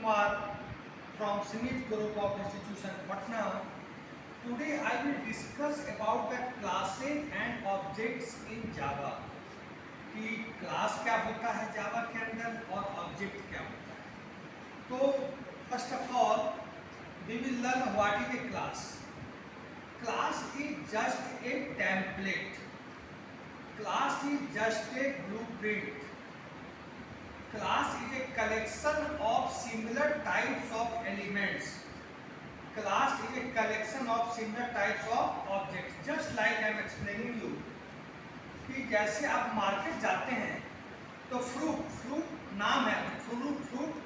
Kumar from Smith Group of Institution Patna. Today I will discuss about the classes and objects in Java. कि class क्या होता है जावा के अंदर और ऑब्जेक्ट क्या होता है. तो first of all we will learn what is a class. Class is just a template. Class is just a blueprint. Class is a collection of similar types of elements. Class is a collection of similar types of objects. Just like I am explaining you. कि जैसे आप market जाते हैं तो fruit नाम है. Fruit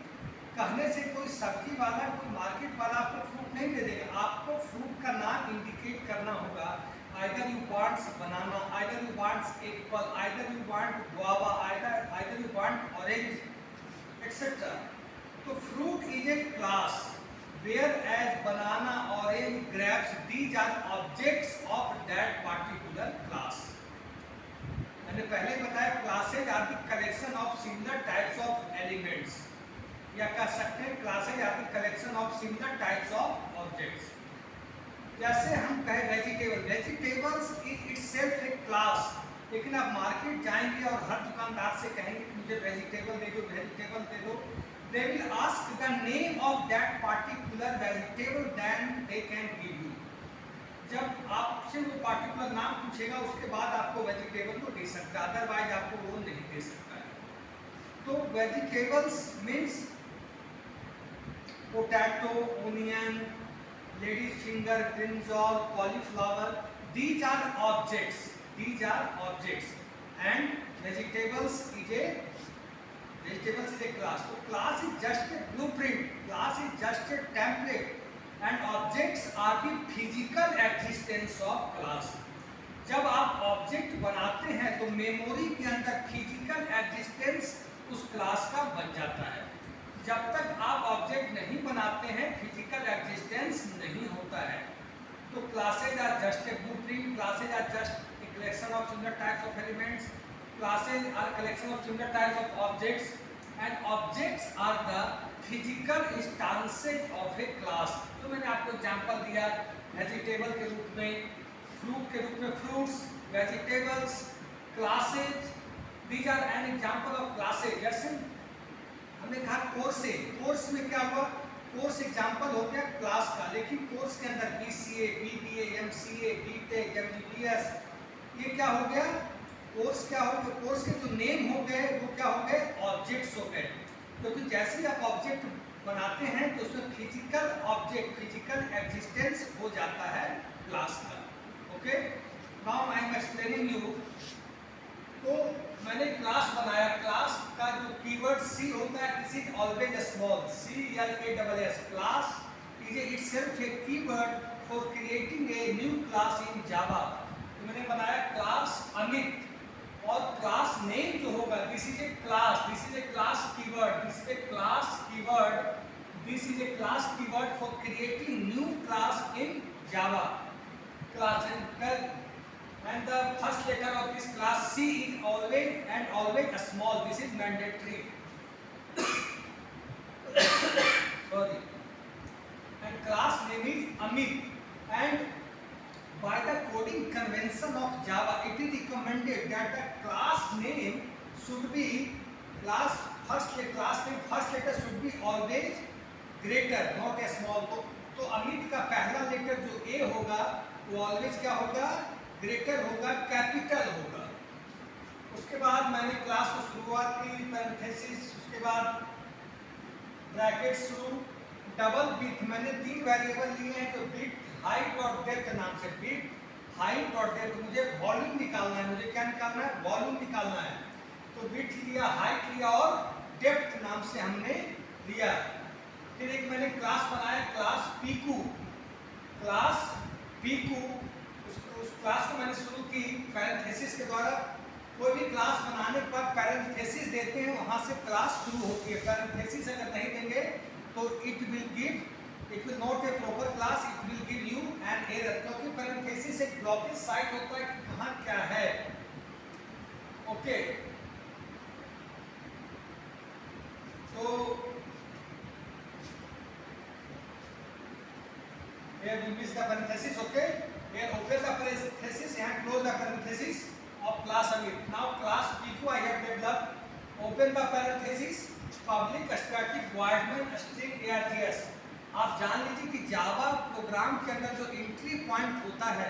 कहने से कोई सब्जी वाला कोई मार्केट वाला आपको फ्रूट नहीं दे देगा. आपको फ्रूट का नाम इंडिकेट करना होगा. Either you want banana, either you want apple, either you want guava, either you want orange, etc. So fruit is a class, whereas banana, orange, grapes, these are objects of that particular class. मैंने पहले बताया classes are the collection of similar types of elements. या कह सकते हैं classes are the collection of similar types of objects. जैसे हम कहें वेजिटेबल्स इटसेल्फ एक क्लास. लेकिन आप मार्केट जाएंगे और हर दुकानदार से कहेंगे कि मुझे वेजिटेबल दे दो. They will ask the name of that particular vegetable, then they can give you. जब आपसे वो पार्टिकुलर नाम पूछेगा उसके बाद आपको वेजिटेबल को दे सकता है, अदरवाइज आपको वो नहीं दे सकता है. तो vegetables means potato, onion, ladies finger, brinjal, cauliflower. These are objects. These are objects. And vegetables is a class. So class is just a blueprint. Class is just a template. And objects are the physical existence of class. जब आप object बनाते हैं तो memory के अंदर physical existence उस class का बन जाता है. जब तक आप ऑब्जेक्ट नहीं बनाते हैं फिजिकल एग्जिस्टेंस नहीं होता है. तो classes are just a blueprint. Classes are just a collection of similar types of elements. Classes are collection of similar types of objects. And objects are the physical instances of a class. तो मैंने आपको example दिया vegetable के रूप में, fruit के रूप में fruits, vegetables, classes. These are an example of classes. जैसे हमने कहा कोर्स में क्या हुआ, कोर्स एग्जांपल हो गया क्लास का. लेकिन कोर्स के अंदर BCA, BBA, MCA, BTech, MBBS, ये क्या हो गया, कोर्स क्या हो गया, कोर्स के जो नेम हो गए वो क्या हो गए, ऑब्जेक्ट्स हो गए. क्योंकि तो जैसे ही आप ऑब्जेक्ट बनाते हैं तो उसमें फिजिकल ऑब्जेक्ट, फिजिकल एग्जिस्टेंस हो जाता है क्लास का. Okay, now I am explaining you. तो मैंने क्लास बनाया. क्लास का जो कीवर्ड सी होता है, this is always small, CLASS. Class is itself a keyword for creating a new class in Java. तो मैंने बनाया क्लास अमित. और क्लास नेम जो होगा, this is a class, this is a class keyword, this is a class keyword, this is a class keyword for creating new class in Java. Class and the first letter of this class C is always small. This is mandatory. Sorry. And class name is Amit. And by the coding convention of Java, it is recommended that the class name should be first letter should be always greater, not a small. तो अमित का पहला letter जो A होगा वो always क्या होगा, greater होगा, capital होगा. उसके बाद मैंने क्लास को शुरुआत की, पैरेंथेसिस, उसके बाद ब्रैकेट शुरू, डबल विड्थ. मैंने 3 वेरिएबल लिए हैं. तो विड्थ, हाइट और डेप्थ नाम से. विड्थ, हाइट और डेप्थ. मुझे वॉल्यूम निकालना है. मुझे क्या निकालना है, वॉल्यूम निकालना है. तो विड्थ लिया, हाइट लिया और डेप्थ नाम से हमने लिया. फिर एक मैंने क्लास बनाया, क्लास पीकू. क्लास पीकू, उस क्लास को मैंने शुरू की पैरेंथेसिस के द्वारा. कोई भी क्लास बनाने पर पैरेंथेसिस देते हैं, वहाँ से क्लास शुरू होती है. पैरेंथेसिस अगर नहीं देंगे तो it will not a proper class, it will give you an error. क्योंकि पैरेंथेसिस एक ब्लॉकेज साइट होता है कि कहाँ क्या है. ओके, तो here we miss the parenthesis, okay, here open the parenthesis and close the parenthesis of class Amit. Now class P2 I have developed, open the parenthesis, public static void main string args. आप जान लीजिए कि Java program के अंदर जो entry point होता है,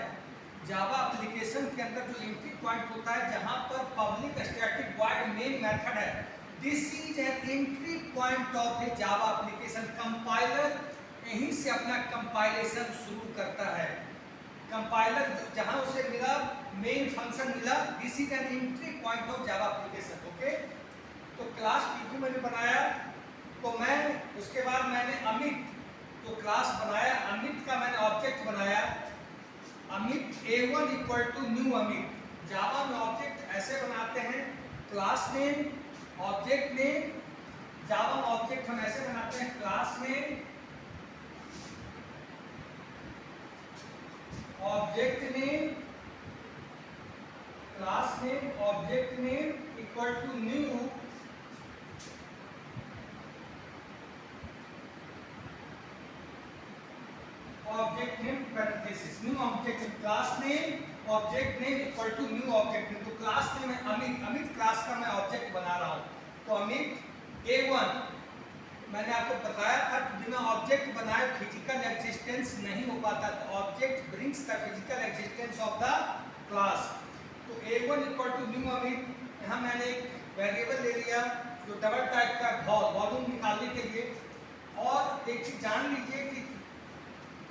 Java application के अंदर जो एंट्री पॉइंट होता है जहां पर public static void main method है, this is an entry point of a Java application. Compiler यहीं से अपना कंपाइलेशन शुरू करता है। कंपाइलर जहां उसे मिला मेन फंक्शन मिला, this is an entry point of Java application, okay. तो क्लास P2 मैंने बनाया, तो मैं उसके बाद मैंने अमित तो क्लास बनाया, अमित का मैंने ऑब्जेक्ट बनाया, Amit A1 equal to new Amit. Java में ऑब्जेक्ट ऐसे बनाते हैं, class name object name, Java में ऑब्जेक्ट हम ऐसे बनाते हैं, class name object name, class name object name equal to new object name parenthesis, new object name, class name object name equal to new object name. तो class name है Amit, Amit class का मैं object बना रहा हूं, तो अमित A1 मैंने आपको बताया था कि बिना ऑब्जेक्ट बनाए फिजिकल एग्जिस्टेंस नहीं हो पाता, तो object brings the physical existence of the class. तो A1 equal to new Amit, यहाँ मैंने एक वेरिएबल ले लिया जो डबल टाइप का वॉल्यूम निकालने के लिए। और एक चीज जान लीजिए कि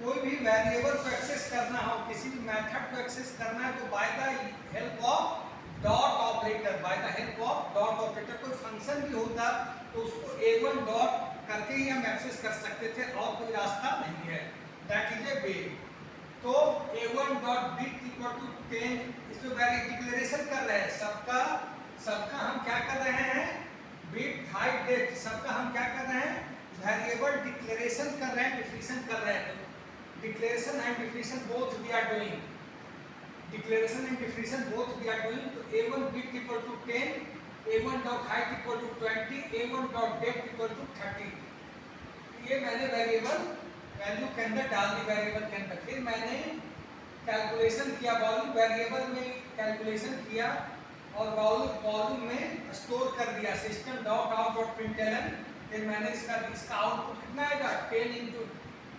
कोई भी वेरिएबल को एक्सेस करना हो, किसी भी मेथड को एक्सेस करना है, तो by the help of dot operator, by the help of dot operator. कोई फंक्शन भी होता तो उसको A1 डॉट करके ही हम एक्सेस कर सकते थे, और कोई रास्ता नहीं है, दैट इज ए वे। तो A1 dot bit equal to 10, इसको वेरी डिक्लेरेशन कर रहे हैं, सबका हम क्या कर रहे हैं, बिट हाइट डेट, सबका हम क्या कर रहे हैं, वेरिएबल डिक्लेरेशन कर रहे हैं, डिफिनेशन कर रहे हैं। Declaration and definition both we are doing. Declaration and definition both we are doing. तो A1 bit equal to 10, A1 dot height equal to 20, A1 dot depth equal to 30. ये मैंने variable value के अंदर डाल दी, variable के अंदर। फिर मैंने कैलकुलेशन किया, वॉल्यूम वेरिएबल में कैलकुलेशन किया और वॉल्यूम में स्टोर कर दिया, system dot out dot println. फिर मैंने इसका आउटपुट कितना आएगा, 10 इंटू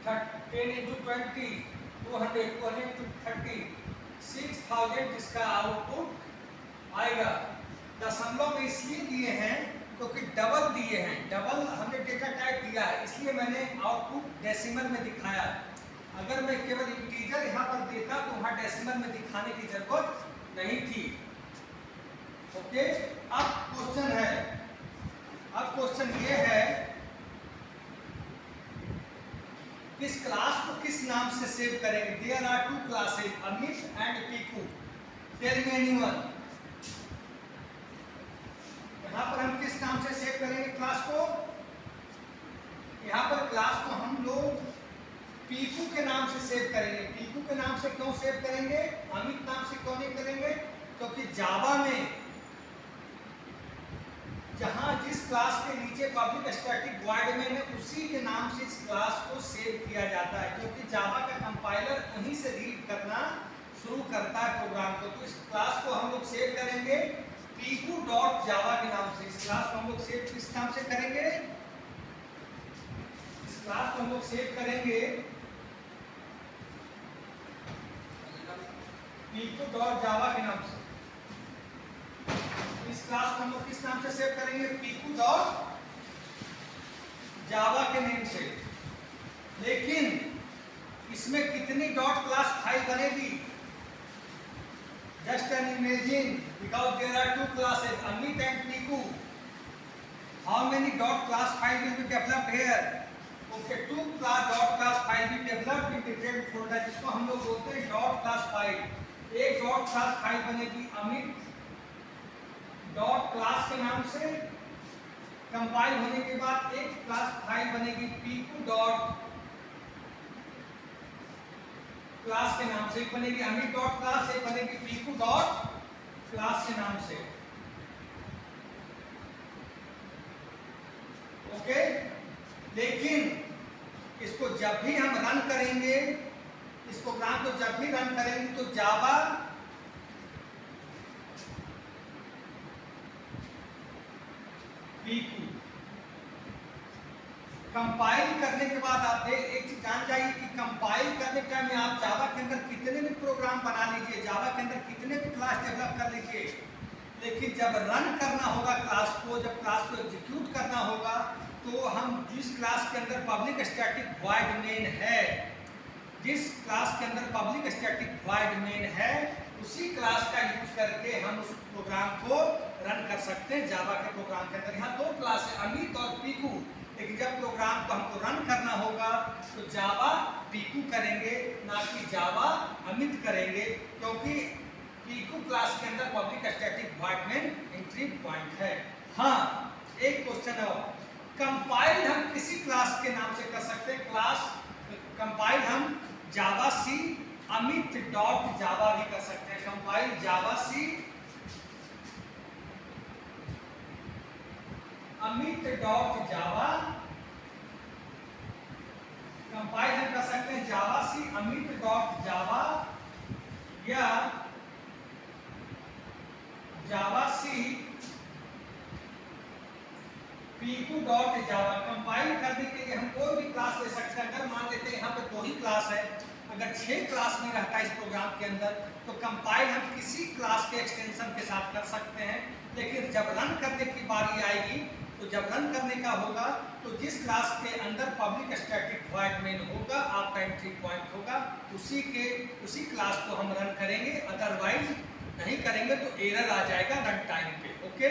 20, 200 इंटू 30, 6000 इसका आउटपुट आएगा। दशमलव में इसलिए दिए हैं क्योंकि डबल दिए हैं, डबल हमने डेटा टाइप दिया है, इसलिए मैंने आउटपुट डेसिमल में दिखाया। अगर मैं केवल इंटीजर यहाँ पर देता तो वहाँ डेसिमल में दिखाने की जरूरत नहीं थी, ओके। अब क्वेश्चन है, अब क्वेश्चन ये है, इस क्लास को किस नाम से सेव करेंगे। There are two classes, Amit and P2, tell me anyone. यहाँ पर हम किस नाम से सेव करेंगे क्लास को, यहाँ पर क्लास को हम लोग P2 के नाम से सेव करेंगे। P2 के नाम से क्यों सेव करेंगे, अमित नाम से क्यों नहीं करेंगे, क्योंकि जावा में जहां जिस क्लास के नीचे पब्लिक स्टैटिक वॉइड में है उसी के नाम से इस क्लास को सेव किया जाता है, क्योंकि जावा का कंपाइलर वहीं से रीड करना शुरू करता है प्रोग्राम को। तो इस क्लास को हम लोग सेव करेंगे P2 डॉट जावा के नाम से। इस क्लास को हम लोग सेव किस नाम से करेंगे, इस क्लास को हम लोग सेव करेंगे P2 डॉट जावा के नाम से। इस क्लास को हम लोग किस नाम से सेव करेंगे, P2 डॉट जावा के नेम से। लेकिन इसमें कितनी डॉट क्लास फाइल बनेगी, just an imagine, because there are two classes Amit and P2, how many dot class file will be developed here, okay, 2 class dot class file will developed in different folder, जिसको हम लोग बोलते हैं dot class file. एक dot class file बनेगी Amit dot class के नाम से, कंपाइल होने के बाद एक क्लास फाइल बनेगी P2 डॉट क्लास के नाम से, एक बनेगी अमित डॉट क्लास, एक बनेगी P2 डॉट क्लास के नाम से, ओके। लेकिन इसको जब भी हम रन करेंगे इस प्रोग्राम को जब भी रन करेंगे तो जावा पीकू कंपाइल करने के बाद आप एक चीज जान जाइए कि कंपाइल करने के टाइम में आप जावा के अंदर कितने भी प्रोग्राम बना लीजिए, जावा के अंदर कितने भी क्लास डेवलप कर लीजिए, लेकिन जब रन करना होगा क्लास को, जब क्लास को एग्जीक्यूट करना होगा, तो हम जिस क्लास के अंदर पब्लिक स्टैटिक वॉइड मेन है, जिस क्लास के अंदर पब्लिक स्टैटिक वॉइड मेन है, उसी क्लास का यूज करके हम उस प्रोग्राम को रन कर सकते हैं जावा के प्रोग्राम के अंदर। यहाँ दो क्लास है, अमित और पीकू, लेकिन जब प्रोग्राम को हमको रन करना होगा तो जावा पीकू करेंगे, ना कि जावा अमित करेंगे, क्योंकि पीकू क्लास के अंदर public static void main entry point है। हाँ, एक क्वेश्चन है, कंपाइल हम किसी क्लास के नाम से कर सकते हैं, क्लास कंपाइल हम जावा सी अमित डॉट जावा भी कर सकते हैं, कंपाइल जावा सी अमित डॉट जावा, कंपाइल हम कर सकते हैं जावा सी अमित डॉट जावा या जावा सी पीकू डॉट जावा। कंपाइल करने के लिए हम कोई भी क्लास ले सकते हैं। अगर मान लेते हैं यहाँ पे 2 ही क्लास है, अगर 6 क्लास में रहता है इस प्रोग्राम के अंदर, तो कंपाइल हम किसी क्लास के एक्सटेंशन के साथ कर सकते हैं, लेकिन जब रन करने की बारी आएगी, तो जब रन करने का होगा तो जिस क्लास के अंदर पब्लिक स्टैटिक वॉइड मेन होगा, आपका एंट्री पॉइंट होगा, उसी क्लास को हम रन करेंगे, अदरवाइज नहीं करेंगे तो एरर आ जाएगा रन टाइम पे। ओके।